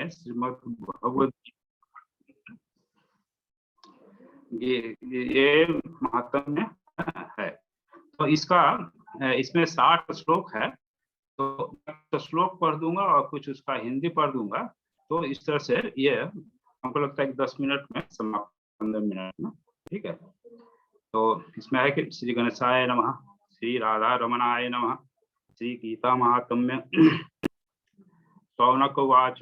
में श्रीमद् भगवद ये महात्म्य है। तो इसमें 60 श्लोक है। तो श्लोक पढ़ दूंगा और कुछ उसका हिंदी पढ़ दूंगा। तो इस तरह से ये हमको लगता है कि 10 मिनट में समाप्त, 15 मिनट में, ठीक है। तो इसमें है कि श्री गणेशाय नमः, श्री राधा रमणाय नमः, श्री गीता महात्म्य। शौनक उवाच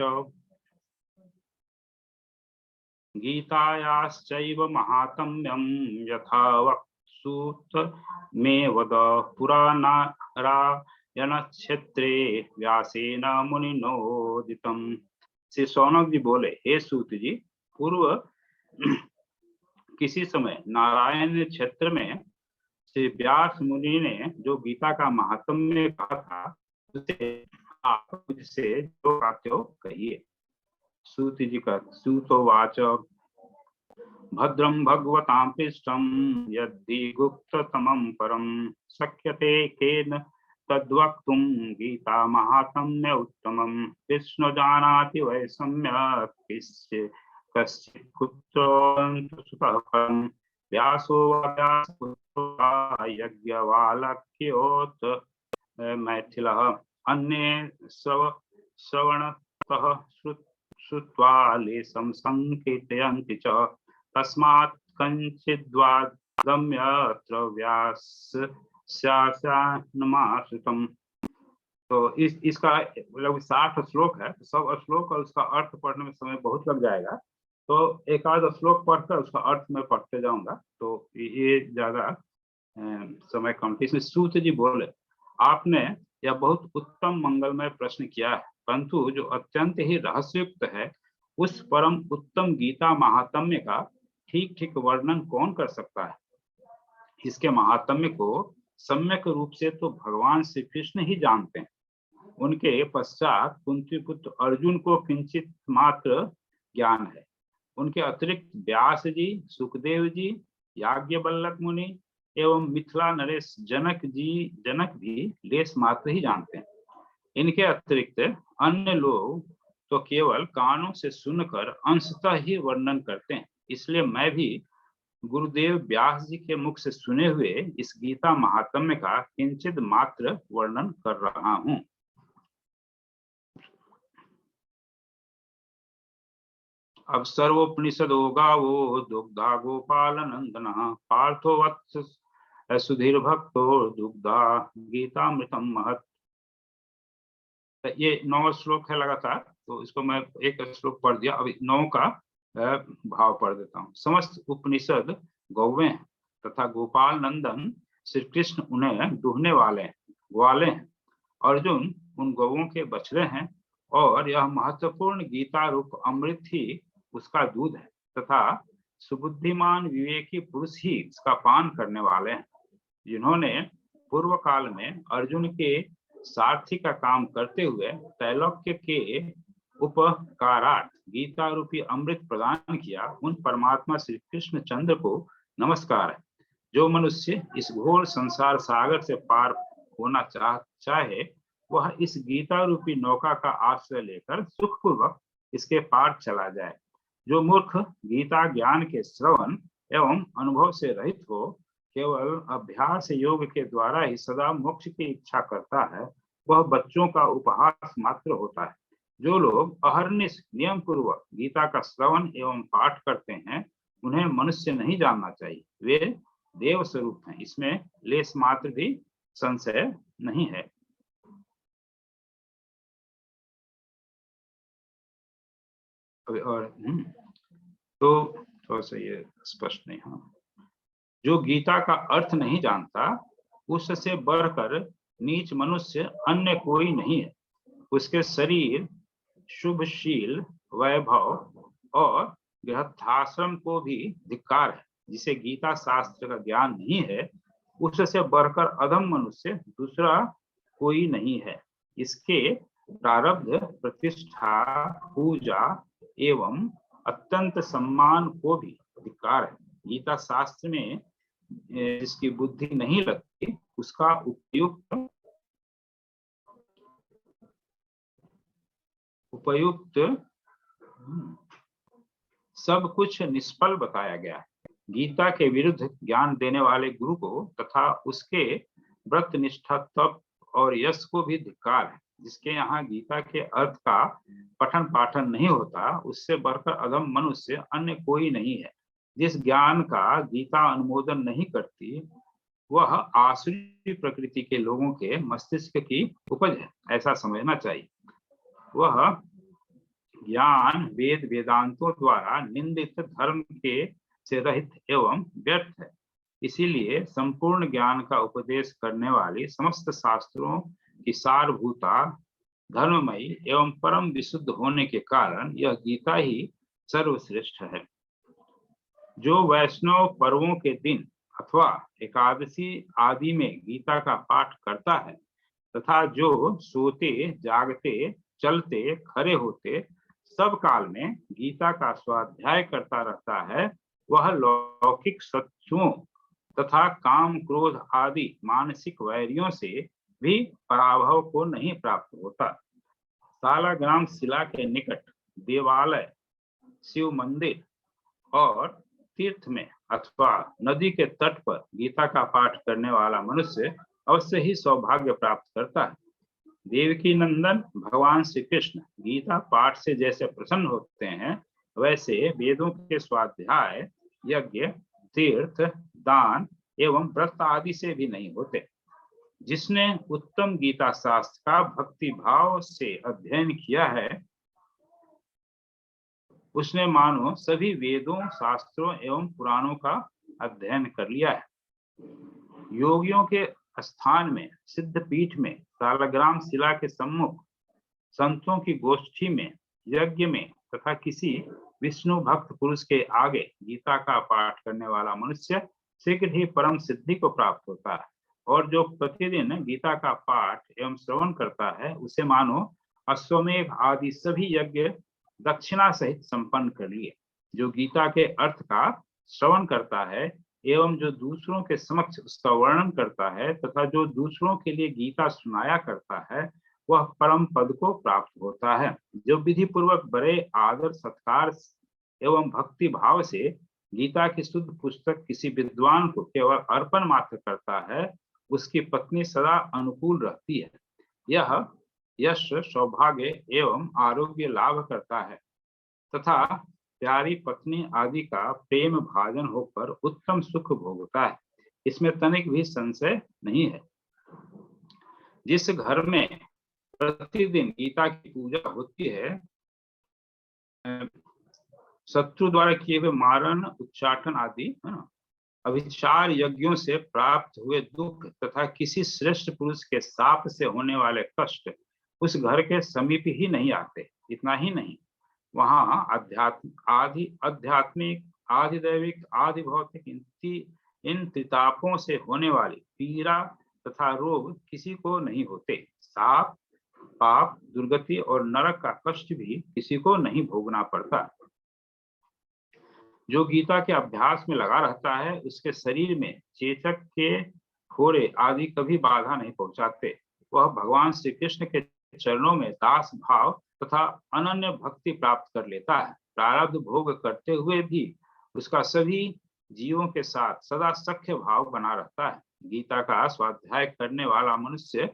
गीतायाश्चैव महात्म्यं यथा वक्तुत मे वद पुराणारायणक्षेत्रे व्यासेन मुनिनोदितम्। श्री शौनक जी बोले, हे सूत जी, पूर्व किसी समय नारायण क्षेत्र में श्री व्यास मुनि ने जो गीता का महात्म्य कहा था, उसे आप मुझसे जो कहते हो कहिए। सूत जी का सूतोवाच भद्रं भगवतां पृष्ठं यद्धि गुप्ततमं परं शक्यते केन तद्वक्तुं गीता महात्म्य उत्तमं। कृष्ण जानाति वै सम्यक् कश्चित् पुत्रो सुतः परं व्यासो व्यासपुत्रः यज्ञवालक्योत मैथिलः अन्ये श्रवणतः श्रुत्वा लेशं संकीर्तयन्ति च तस्मात् कञ्चिद्वादम्यत्र व्यासस्यानुमाश्रितम्। तो इसका लगभग 60 श्लोक है। सब श्लोक और उसका अर्थ पढ़ने में समय बहुत लग जाएगा। तो एक आध श्लोक पढ़कर उसका अर्थ में पढ़ते जाऊंगा, तो ये ज्यादा समय कम। इसमें सूत जी बोले, आपने यह बहुत उत्तम मंगलमय प्रश्न किया है, परंतु जो अत्यंत ही रहस्ययुक्त है उस परम उत्तम गीता महात्म्य का ठीक ठीक वर्णन कौन कर सकता है। इसके महात्म्य को सम्यक रूप से तो भगवान श्री कृष्ण ही जानते हैं। उनके पश्चात कुंती पुत्र अर्जुन को किंचित मात्र ज्ञान है। उनके अतिरिक्त व्यास जी, सुखदेव जी, याज्ञवल्क्य मुनि एवं मिथिला नरेश जनक भी लेस मात्र ही जानते हैं। इनके अतिरिक्त अन्य लोग तो केवल कानों से सुनकर अंशतः ही वर्णन करते हैं। इसलिए मैं भी गुरुदेव व्यास जी के मुख से सुने हुए इस गीता महात्म्य का किंचित मात्र वर्णन कर रहा हूं। अब सर्वोपनिषदो गावो दुग्धा गोपाल नंदन पार्थो वत्स सुधीर भक्तो दुग्धा गीतामृतम महत्। ये 9 श्लोक है लगातार, तो इसको मैं एक श्लोक पढ़ दिया। अभी 9 का भाव पढ़ देता हूँ। समस्त उपनिषद गौवे हैं तथा गोपाल नंदन श्री कृष्ण उन्हें दूहने वाले हैं। अर्जुन उन गौओं के बछड़े हैं और यह महत्वपूर्ण गीता रूप अमृत ही उसका दूध है तथा सुबुद्धिमान विवेकी पुरुष ही इसका पान करने वाले हैं। जिन्होंने पूर्व काल में अर्जुन के सारथी का काम करते हुए त्रैलोक्य के उपकारार्थ गीता रूपी अमृत प्रदान किया, उन परमात्मा श्री कृष्ण चंद्र को नमस्कार है। जो मनुष्य इस घोर संसार सागर से पार होना चाहे वह इस गीता रूपी नौका का आश्रय लेकर सुखपूर्वक इसके पार चला जाए। जो मूर्ख गीता ज्ञान के श्रवण एवं अनुभव से रहित हो, केवल अभ्यास योग के द्वारा ही सदा मोक्ष की इच्छा करता है, वह बच्चों का उपहास मात्र होता है। जो लोग अहर्निश नियम पूर्वक गीता का श्रवण एवं पाठ करते हैं, उन्हें मनुष्य नहीं जानना चाहिए। वे देव स्वरूप हैं, इसमें लेश मात्र भी संशय नहीं है। और तो थोड़ा सा ये स्पष्ट नहीं है। जो गीता का अर्थ नहीं जानता, उससे बढ़कर नीच मनुष्य अन्य कोई नहीं है। उसके शरीर, शुभशील, वैभव और गृहस्थाश्रम को भी धिक्कार है। जिसे गीता शास्त्र का ज्ञान नहीं है, उससे बढ़कर अधम मनुष्य दूसरा कोई नहीं है। इसके प्रारब्ध, प्रतिष्ठा, पूजा एवं अत्यंत सम्मान को भी धिक्कार है। गीता शास्त्र में जिसकी बुद्धि नहीं लगती, उसका उपयुक्त सब कुछ निष्फल बताया गया है। गीता के विरुद्ध ज्ञान देने वाले गुरु को तथा उसके व्रत निष्ठा तप और यश को भी धिक्कार है। जिसके यहाँ गीता के अर्थ का पठन पाठन नहीं होता, उससे बढ़कर अधम मनुष्य अन्य कोई नहीं है। जिस ज्ञान का गीता अनुमोदन नहीं करती, वह आसुरी प्रकृति के लोगों के मस्तिष्क की उपज है, ऐसा समझना चाहिए। वह ज्ञान वेद वेदांतों द्वारा निंदित धर्म के से रहित एवं व्यर्थ है। इसीलिए संपूर्ण ज्ञान का उपदेश करने वाली समस्त शास्त्रों की सारभूता धर्ममयी एवं परम विशुद्ध होने के कारण यह गीता ही सर्वश्रेष्ठ है। जो वैष्णव पर्वों के दिन अथवा एकादशी आदि में गीता का पाठ करता है तथा जो सोते जागते चलते खड़े होते सब काल में गीता का स्वाध्याय करता रहता है, वह लौकिक शत्रुओं तथा काम क्रोध आदि मानसिक वैरियों से भी पराभव को नहीं प्राप्त होता। सालाग्राम शिला के निकट देवालय, शिव मंदिर और तीर्थ में अथवा नदी के तट पर गीता का पाठ करने वाला मनुष्य अवश्य ही सौभाग्य प्राप्त करता है। देवकी नंदन भगवान श्री कृष्ण गीता पाठ से जैसे प्रसन्न होते हैं, वैसे वेदों के स्वाध्याय, यज्ञ, तीर्थ, दान एवं व्रत आदि से भी नहीं होते। जिसने उत्तम गीता शास्त्र का भक्ति भाव से अध्ययन किया है, उसने मानो सभी वेदों, शास्त्रों एवं पुराणों का अध्ययन कर लिया है। योगियों के स्थान में, सिद्ध पीठ में, सालग्राम शिला के सम्मुख, संतों की गोष्ठी में, यज्ञ में तथा किसी विष्णु भक्त पुरुष के आगे गीता का पाठ करने वाला मनुष्य शीघ्र ही परम सिद्धि को प्राप्त होता है। और जो प्रतिदिन गीता का पाठ एवं श्रवण करता है, उसे मानो अश्वमेध आदि सभी यज्ञ दक्षिणा सहित संपन्न कर लिए। जो गीता के अर्थ का श्रवण करता है एवं जो दूसरों के समक्ष उसका वर्णन करता है तथा जो दूसरों के लिए गीता सुनाया करता है, वह परम पद को प्राप्त होता है। जो विधि पूर्वक बड़े आदर सत्कार एवं भक्ति भाव से गीता की शुद्ध पुस्तक किसी विद्वान को केवल अर्पण मात्र करता है, उसकी पत्नी सदा अनुकूल रहती है। यह यश, सौभाग्य एवं आरोग्य लाभ करता है तथा प्यारी पत्नी आदि का प्रेम भाजन होकर उत्तम सुख भोगता है। इसमें तनिक भी संशय नहीं है। जिस घर में प्रतिदिन गीता की पूजा होती है, शत्रु द्वारा किए हुए मारण, उच्चाटन आदि अभिचार यज्ञों से प्राप्त हुए दुख तथा किसी श्रेष्ठ पुरुष के शाप से होने वाले कष्ट उस घर के समीप ही नहीं आते। इतना ही नहीं, वहां आध्यात्मिक, आदि दैविक, आदि भौतिक इन त्रितापों से होने वाली पीड़ा तथा रोग किसी को नहीं होते। शाप, पाप, दुर्गति और नरक का कष्ट भी किसी को नहीं भोगना पड़ता। जो गीता के अभ्यास में लगा रहता है, उसके शरीर में चेचक के फोड़े आदि कभी बाधा नहीं पहुंचाते। वह भगवान श्री कृष्ण के चरणों में दास भाव तथा अनन्य भक्ति प्राप्त कर लेता है। प्रारब्ध भोग करते हुए भी उसका सभी जीवों के साथ सदा सख्य भाव बना रहता है। गीता का स्वाध्याय करने वाला मनुष्य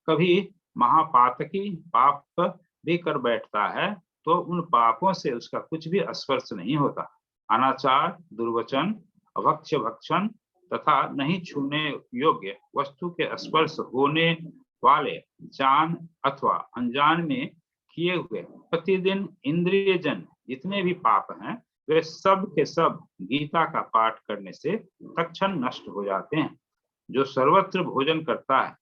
कभी महापातकी पाप भी कर बैठता है तो उन पापों से उसका कुछ भी स्पर्श नहीं होता। अनाचार, दुर्वचन, अभक्ष्य भक्षण तथा नहीं छूने योग्य वस्तु के स्पर्श होने वाले जान अथवा अनजान में किए हुए प्रतिदिन इंद्रिय जन जितने भी पाप हैं, वे सब के सब गीता का पाठ करने से तत्क्षण नष्ट हो जाते हैं। जो सर्वत्र भोजन करता है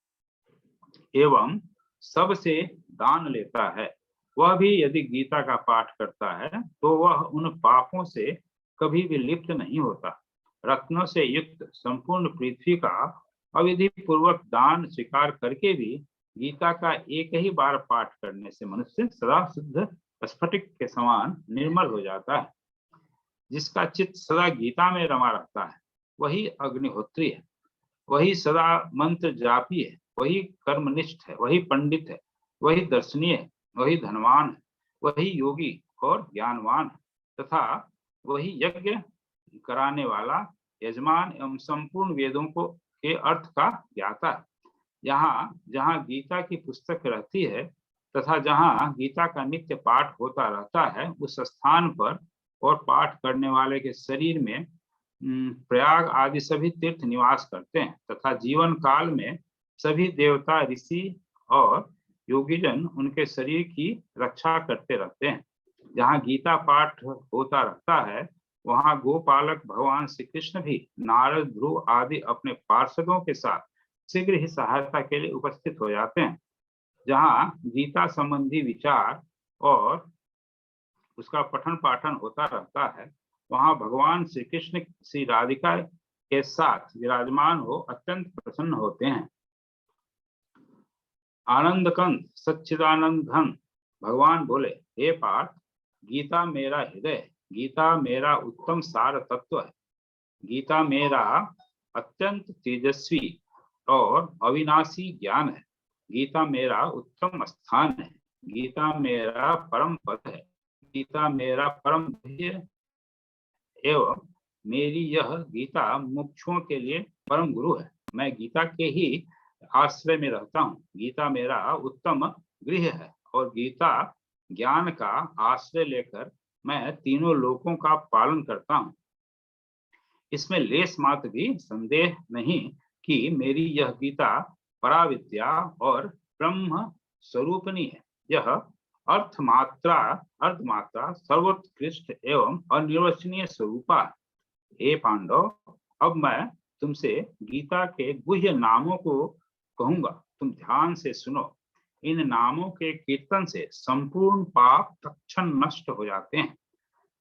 एवं सबसे दान लेता है, वह भी यदि गीता का पाठ करता है तो वह उन पापों से कभी भी लिप्त नहीं होता। रत्नों से युक्त संपूर्ण पृथ्वी का अविधि पूर्वक दान स्वीकार करके भी गीता का एक ही बार पाठ करने से मनुष्य सदा शुद्ध स्फटिक के समान निर्मल हो जाता है। जिसका चित्त सदा गीता में रमा रहता है, वही अग्निहोत्री है, वही सदा मंत्र जापी है, वही कर्मनिष्ठ है, वही पंडित है, वही दर्शनीय है, वही धनवान है, वही योगी और ज्ञानवान है तथा वही यज्ञ कराने वाला यजमान एवं संपूर्ण वेदों को के अर्थ का ज्ञाता है। यहाँ जहाँ गीता की पुस्तक रहती है तथा जहाँ गीता का नित्य पाठ होता रहता है, उस स्थान पर और पाठ करने वाले के शरीर में प्रयाग आदि सभी तीर्थ निवास करते हैं तथा जीवन काल में सभी देवता, ऋषि और योगीजन उनके शरीर की रक्षा करते रहते हैं। जहाँ गीता पाठ होता रहता है, वहाँ गोपालक भगवान श्री कृष्ण भी नारद, ध्रुव आदि अपने पार्षदों के साथ शीघ्र ही सहायता के लिए उपस्थित हो जाते हैं। जहाँ गीता संबंधी विचार और उसका पठन पाठन होता रहता है, वहाँ भगवान श्री कृष्ण श्री राधिका के साथ विराजमान हो अत्यंत प्रसन्न होते हैं। आनंद कंद सच्चिदानंद घन भगवान बोले, हे पार्थ, गीता मेरा हृदय, गीता मेरा उत्तम सार तत्व है, गीता मेरा अत्यंत तेजस्वी और अविनाशी ज्ञान है, गीता मेरा उत्तम स्थान है, गीता मेरा परम पद है, गीता मेरा परम ध्येय एवं मेरी यह गीता मुमुक्षुओं के लिए परम गुरु है। मैं गीता के ही आश्रय में रहता हूँ। गीता मेरा उत्तम गृह है और गीता ज्ञान का आश्रय लेकर मैं तीनों लोकों का पालन करता हूँ। इसमें लेस मात्र भी संदेह नहीं कि मेरी यह गीता पराविद्या और ब्रह्म स्वरूपनी है। यह अर्धमात्रा सर्वोत्कृष्ट एवं अनिर्वचनीय स्वरूपा है। हे पांडव, अब मैं तुमसे गीता के गुह्य नामों को कहूंगा, तुम ध्यान से सुनो। इन नामों के कीर्तन से संपूर्ण पाप तत्क्षण नष्ट हो जाते हैं।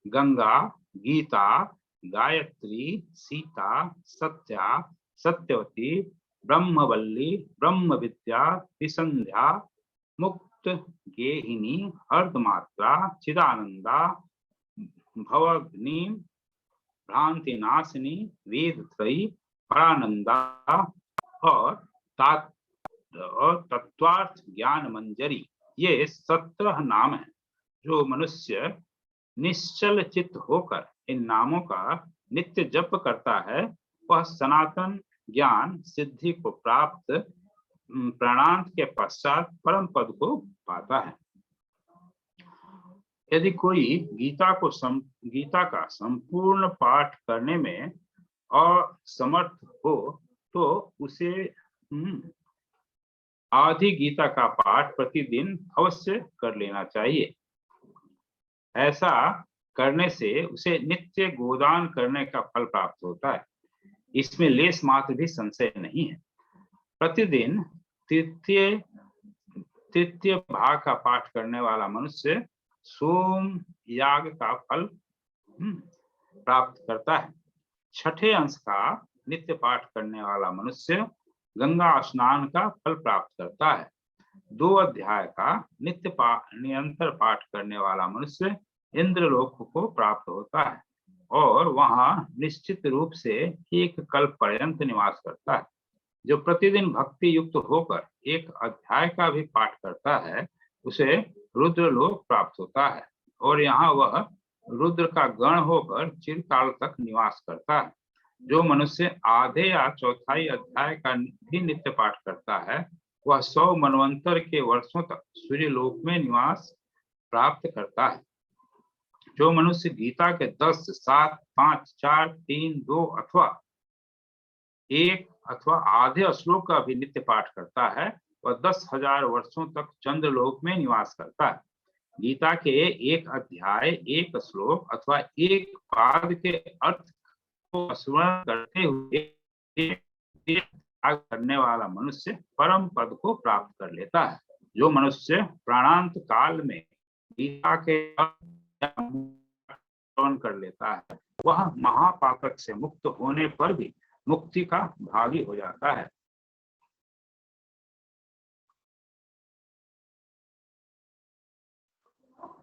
गंगा, गीता, गायत्री, सीता, सत्या, सत्यवती, ब्रह्मवल्ली, ब्रह्म विद्या, विसंध्या, मुक्त गेहिनी, अर्धमात्रा, चिदानंदा, भवग्नि, भ्रांति नाशिनी, वेद त्रयी, परानंदा और तत्वार्थ ज्ञान मंजरी, ये 17 नाम हैं। जो मनुष्य निश्चल चित्त होकर इन नामों का नित्य जप करता है, वह सनातन ज्ञान सिद्धि को प्राप्त प्रणांत के पश्चात परम पद को पाता है। यदि कोई गीता का संपूर्ण पाठ करने में असमर्थ हो तो उसे आधी गीता का पाठ प्रतिदिन अवश्य कर लेना चाहिए। ऐसा करने से उसे नित्य गोदान करने का फल प्राप्त होता है। इसमें लेस मात्र भी संशय नहीं है। प्रतिदिन तृतीय भाग का पाठ करने वाला मनुष्य सोम याग का फल प्राप्त करता है। छठे अंश का नित्य पाठ करने वाला मनुष्य गंगा स्नान का फल प्राप्त करता है। 2 अध्याय का निरंतर पाठ करने वाला मनुष्य इंद्रलोक को प्राप्त होता है और वहां निश्चित रूप से एक कल्प पर्यंत निवास करता है। जो प्रतिदिन भक्ति युक्त होकर 1 अध्याय का भी पाठ करता है, उसे रुद्रलोक प्राप्त होता है और यहाँ वह रुद्र का गण होकर चिरकाल तक निवास करता है। जो मनुष्य आधे या चौथाई अध्याय का भी नित्य पाठ करता है, वह 100 मनवंतर के वर्षों तक सूर्यलोक में निवास प्राप्त करता है। जो मनुष्य गीता के 10, 7, 5, 4, 3, 2 अथवा 1 अथवा आधे श्लोक का भी नित्य पाठ करता है, वह 10,000 वर्षों तक चंद्रलोक में निवास करता है। गीता के 1 अध्याय, 1 श्लोक अथवा 1 पाद के अर्थ को स्मरण करते हुए करने वाला मनुष्य परम पद को प्राप्त कर लेता है। जो मनुष्य प्राणांत काल में गीता के कर लेता है, वह महापातक से मुक्त होने पर भी मुक्ति का भागी हो जाता है।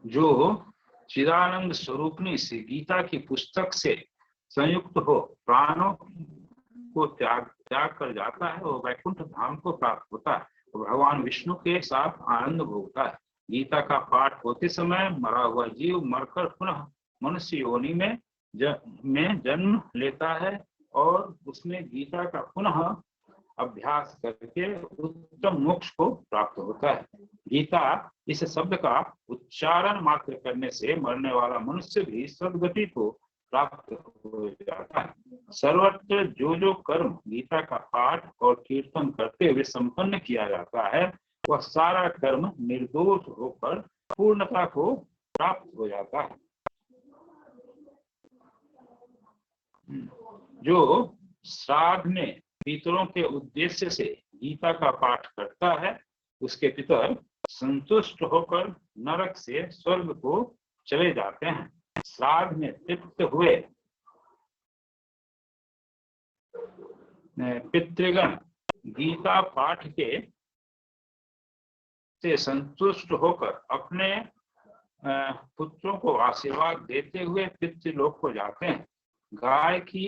जो चिदानंद स्वरूपनी से गीता की पुस्तक से संयुक्त हो प्राणों को त्याग कर जाता है, वो वैकुंठ धाम को प्राप्त होता है, वो भगवान विष्णु के साथ आनंद भोगता है। गीता का पाठ होते समय मरा हुआ जीव मरकर पुनः मनुष्य योनि में जन्म लेता है और उसमें गीता का पुनः अभ्यास करके उत्तम मोक्ष को प्राप्त होता है। गीता इस शब्द का उच्चारण मात्र करने से मरने वाला मनुष्य भी सद्गति को प्राप्त हो जाता है। सर्वत्र जो कर्म गीता का पाठ और कीर्तन करते हुए संपन्न किया जाता है वह सारा कर्म निर्दोष होकर पूर्णता को प्राप्त हो जाता है। जो श्राद्ध में पितरों के उद्देश्य से गीता का पाठ करता है उसके पितर संतुष्ट होकर नरक से स्वर्ग को चले जाते हैं। श्राद्ध में तृप्त हुए पितृगण गीता पाठ के से संतुष्ट होकर अपने पुत्रों को आशीर्वाद देते हुए पितृलोक को जाते हैं। गाय की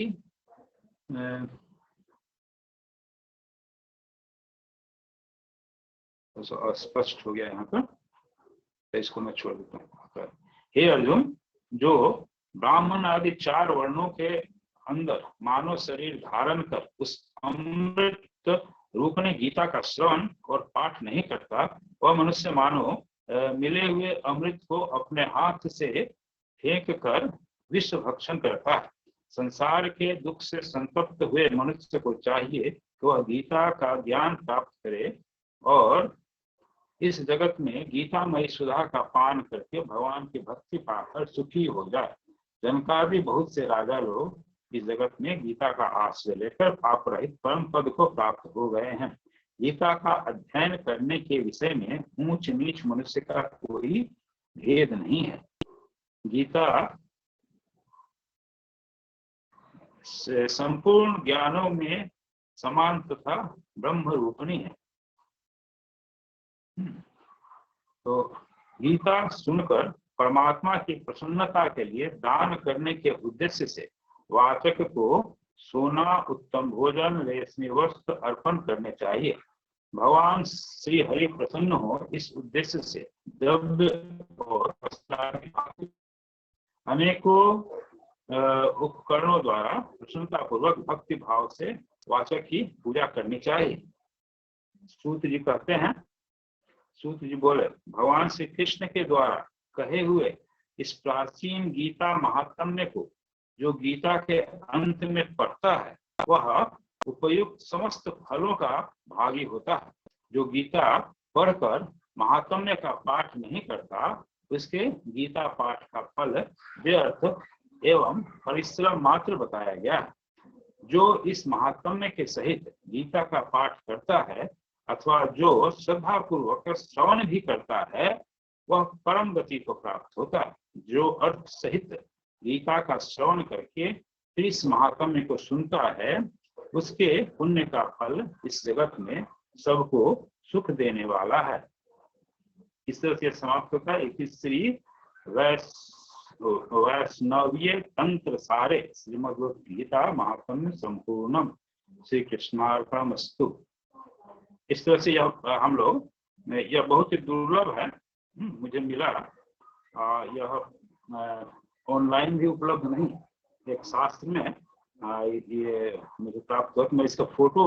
स्पष्ट हो गया यहाँ पर, तो इसको मैं छोड़ देता हूँ। हे अर्जुन, जो ब्राह्मण आदि 4 वर्णों के अंदर मानव शरीर धारण कर उस अमृत रूप में गीता का श्रवण और पाठ नहीं करता वह मनुष्य मानो मिले हुए अमृत को अपने हाथ से फेंक कर विश्व भक्षण करता है। संसार के दुख से संतप्त हुए मनुष्य को चाहिए कि वह गीता का ज्ञान प्राप्त करे और इस जगत में गीतामयी सुधा का पान करके भगवान की भक्ति पाकर सुखी हो जाए। जनकादि बहुत से राजा लोग इस जगत में गीता का आश्रय लेकर पाप रहित परम पद को प्राप्त हो गए हैं। गीता का अध्ययन करने के विषय में ऊंच नीच मनुष्य का कोई भेद नहीं है। गीता संपूर्ण ज्ञानों में समान तथा ब्रह्म रूपणी है। तो गीता सुनकर परमात्मा की प्रसन्नता के लिए दान करने के उद्देश्य से वाचक को सोना, उत्तम भोजन, रेशमी वस्त्र अर्पण करने चाहिए। भगवान श्री हरि प्रसन्न हो इस उद्देश्य से द्रव्य और अनेकों उपकरणों द्वारा प्रसन्नता पूर्वक भक्ति भाव से वाचक की पूजा करनी चाहिए। सूत जी कहते हैं, सूत जी बोले, भगवान श्री कृष्ण के द्वारा कहे हुए इस प्राचीन गीता महात्म्य को जो गीता के अंत में पढ़ता है वह उपयुक्त समस्त फलों का भागी होता है। जो गीता पढ़कर महात्म्य का पाठ नहीं करता उसके गीता पाठ का फल व्यर्थ एवं परिश्रम मात्र बताया गया है। जो इस महात्म्य के सहित गीता का पाठ करता है अथवा जो श्रद्धा पूर्वक श्रवण भी करता है वह परम गति को प्राप्त होता है। जो अर्थ सहित गीता का श्रवण करके फिर इस महात्म्य को सुनता है उसके पुण्य का फल इस जगत में सबको सुख देने वाला है। इस तरह से समाप्त होता है। एक श्री वैष्णवीय तंत्र सारे श्रीमद् गीता महात्म्य संपूर्णम श्री कृष्णार्पणमस्तु। इस तरह से यह हम लोग, यह बहुत ही दुर्लभ है, मुझे मिला। यह ऑनलाइन भी उपलब्ध नहीं, एक शास्त्र में ये मुझे प्राप्त हुआ। मैं इसका फोटो